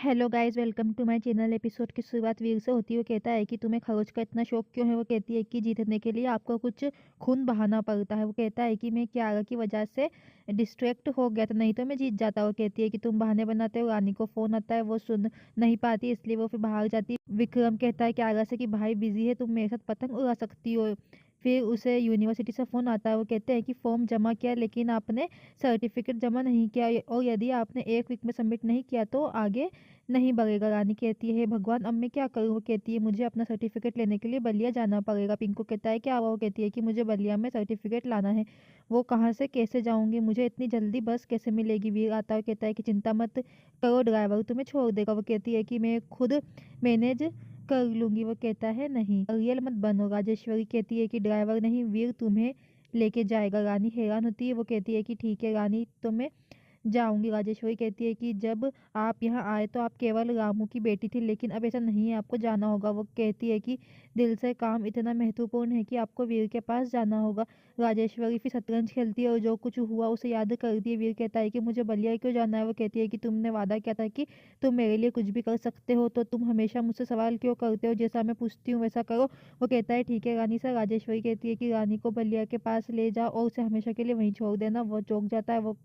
Hello guys, welcome to my channel. Episode की शुरुआत वीर से होती है। वो कहता है कि तुम्हें खरोच का इतना शौक क्यों है। वो कहती है कि जीतने के लिए आपको कुछ खून बहाना पड़ता है। वो कहता है कि मैं कियारा की वजह से डिस्ट्रैक्ट हो गया था, नहीं तो मैं जीत जाता। वो कहती है कि तुम बहाने बनाते हो। रानी को फोन आता है, वो सुन नहीं पाती, इसलिए वो फिर बाहर जाती है। विक्रम कहता है कियारा से कि भाई बिजी है, तुम मेरे साथ पतंग उड़ा सकती हो। फिर उसे यूनिवर्सिटी से फ़ोन आता है। वो कहते हैं कि फॉर्म जमा किया लेकिन आपने सर्टिफिकेट जमा नहीं किया, और यदि आपने 1 वीक में सबमिट नहीं किया तो आगे नहीं बढ़ेगा। रानी कहती है भगवान, अब मैं क्या करूँ। वो कहती है मुझे अपना सर्टिफिकेट लेने के लिए बलिया जाना पड़ेगा। पिंकू कहता है क्या हुआ। वो कहती है कि मुझे बलिया में सर्टिफिकेट लाना है। वो कहाँ से कैसे जाऊंगी, मुझे इतनी जल्दी बस कैसे मिलेगी। वीर आता है, कहता है कि चिंता मत करो, ड्राइवर तुम्हें छोड़ देगा। वो कहती है कि मैं खुद मैनेज कर लूंगी। वो कहता है नहीं, रियल मत बनो। राजेश्वरी कहती है कि ड्राइवर नहीं, वीर तुम्हें लेके जाएगा। रानी हैरान होती है। वो कहती है कि ठीक है रानी, तो मैं जाऊंगी। राजेश्वरी कहती है कि जब आप यहाँ आए तो आप केवल रामू की बेटी थी, लेकिन अब ऐसा नहीं है, आपको जाना होगा। वो कहती है कि दिल से काम इतना महत्वपूर्ण है कि आपको वीर के पास जाना होगा। राजेश्वरी फिर शतरंज खेलती है और जो कुछ हुआ उसे याद करती है। वीर कहता है कि मुझे बलिया क्यों जाना है। वो कहती है कि तुमने वादा किया था कि तुम मेरे लिए कुछ भी कर सकते हो, तो तुम हमेशा मुझसे सवाल क्यों करते हो। जैसा मैं पूछती हूँ वैसा करो। वो कहता है ठीक है रानी सर। राजेश्वरी कहती है कि रानी को बलिया के पास ले जाओ और उसे हमेशा के लिए वहीं छोड़ देना। वो चौंक जाता है। वो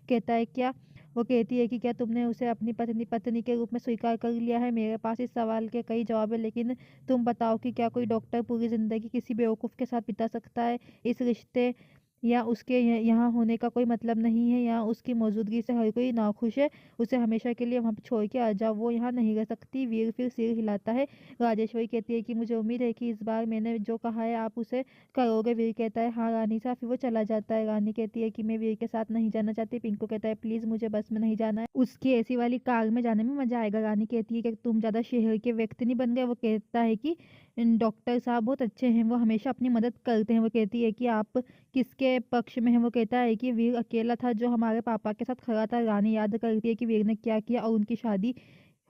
कहता है क्या। वो कहती है कि क्या तुमने उसे अपनी पत्नी पत्नी के रूप में स्वीकार कर लिया है। मेरे पास इस सवाल के कई जवाब है, लेकिन तुम बताओ कि क्या कोई डॉक्टर पूरी जिंदगी किसी बेवकूफ़ के साथ बिता सकता है। इस रिश्ते या उसके यहाँ होने का कोई मतलब नहीं है, या उसकी मौजूदगी से हर कोई नाखुश है। उसे हमेशा के लिए वहाँ पे छोड़ के आ जाओ, वो यहाँ नहीं रह सकती। वीर फिर सिर हिलाता है। राजेश्वरी कहती है कि मुझे उम्मीद है कि इस बार मैंने जो कहा है आप उसे करोगे। वीर कहता है हाँ रानी साहब। फिर वो चला जाता है। रानी कहती है कि मैं वीर के साथ नहीं जाना चाहती। पिंकू कहता है प्लीज मुझे बस में नहीं जाना है, उसकी एसी वाली कार में जाने में मजा आएगा। रानी कहती है कि तुम ज्यादा शहर के व्यक्ति नहीं बन गए। वो कहता है कि डॉक्टर साहब बहुत अच्छे हैं, वो हमेशा अपनी मदद करते हैं। वो कहती है कि आप किसके पक्ष में है। वो कहता है कि वीर अकेला था जो हमारे पापा के साथ खड़ा था। रानी याद करती है कि वीर ने क्या किया और उनकी शादी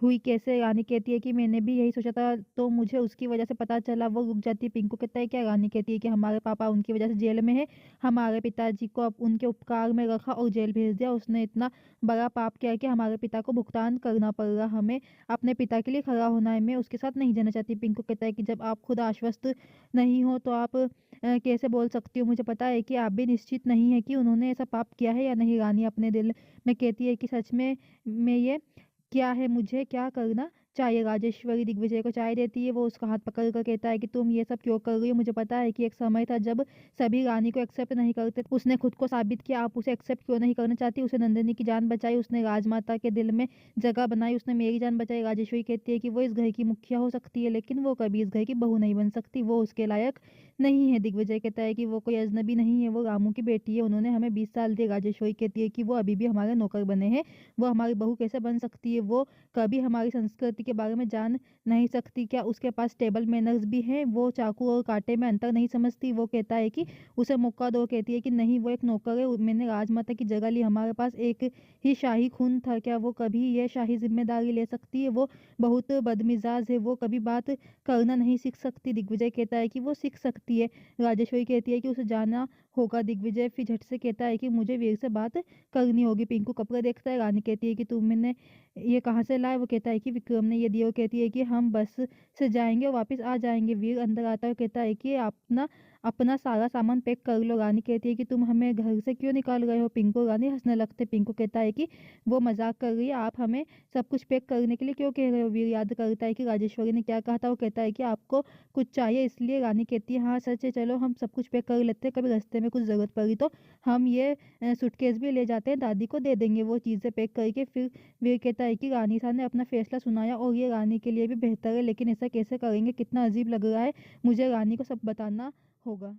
हुई कैसे। रानी कहती है कि मैंने भी यही सोचा था, तो मुझे उसकी वजह से पता चला। वो रुक जाती है। पिंकू कहता है क्या। रानी कहती है कि हमारे पापा उनकी वजह से जेल में है, हमारे पिताजी को अब उनके उपकार में रखा और जेल भेज दिया। उसने इतना बड़ा पाप किया कि हमारे पिता को भुगतान करना पड़ रहा। हमें अपने पिता के लिए खड़ा होना है, मैं उसके साथ नहीं जाना चाहती। पिंकू कहता है कि जब आप खुद आश्वस्त नहीं हो तो आप कैसे बोल सकती हो। मुझे पता है कि आप भी निश्चित नहीं है कि उन्होंने ऐसा पाप किया है या नहीं। रानी अपने दिल में कहती है कि सच में मैं ये क्या है, मुझे क्या करना चाहिए। राजेश्वरी दिग्विजय को चाय देती है। वो उसका हाथ पकड़ कर कहता है कि तुम ये सब क्यों कर रही हो। मुझे पता है कि एक समय था जब सभी रानी को एक्सेप्ट नहीं करते, उसने खुद को साबित किया। आप उसे एक्सेप्ट क्यों नहीं करना चाहती। उसने नंदिनी की जान बचाई, उसने राजमाता के दिल में जगह बनाई, उसने मेरी जान बचाई। राजेश्वरी कहती है कि वो इस घर की मुखिया हो सकती है, लेकिन वो कभी इस घर की बहू नहीं बन सकती, वो उसके लायक नहीं है। दिग्विजय कहता है कि वो कोई अजनबी नहीं है, वो रामू की बेटी है, उन्होंने हमें 20 साल दिए। राजेश्वरी कहती है कि वो अभी भी हमारे नौकर बने हैं, वो हमारी बहू कैसे बन सकती है। वो कभी हमारी संस्कृति के बारे में जान नहीं सकती। क्या उसके पास टेबल मैनर्स भी हैं। वो चाकू और कांटे में अंतर नहीं समझती। वो कहता है कि उसे मौका दो। कहती है कि नहीं, वो एक नौकर है, मैंने राजमाता की जगह ली, हमारे पास एक ही शाही खून था, क्या वो कभी ये शाही जिम्मेदारी ले सकती है। वो बहुत बदमिजाज है, वो कभी बात करना नहीं सीख सकती। दिग्विजय कहता है कि वो सीख सकती है। राजेश्वरी कहती है कि उसे जाना होगा। दिग्विजय फिर झट से कहता है कि मुझे वीर से बात करनी होगी। पिंकू कपड़े देखता है। रानी कहती है कि तुमने ये कहाँ से लाए। वो कहता है कि विक्रम ने ये दिया। वो कहती है कि हम बस से जाएंगे और वापस आ जाएंगे। वीर अंदर आता है, कहता है कि अपना अपना सारा सामान पैक कर लो। रानी कहती है कि तुम हमें घर से क्यों निकाल रहे हो। पिंकू रानी हंसने लगते। पिंकू कहता है कि वो मजाक कर रही है, आप हमें सब कुछ पैक करने के लिए क्यों कह रहे हो। वीर याद करता है कि राजेश्वरी ने क्या कहा था। वो कहता है कि आपको कुछ चाहिए इसलिए। रानी कहती है हाँ सच है, चलो हम सब कुछ पैक कर लेते हैं, कभी रास्ते में कुछ जरूरत पड़ी तो हम ये सूटकेस भी ले जाते हैं, दादी को दे देंगे। वो चीज़ें पैक करके फिर वीर कहता है कि रानी साहब ने अपना फैसला सुनाया और ये रानी के लिए भी बेहतर है, लेकिन ऐसा कैसे करेंगे, कितना अजीब लग रहा है, मुझे रानी को सब बताना होगा।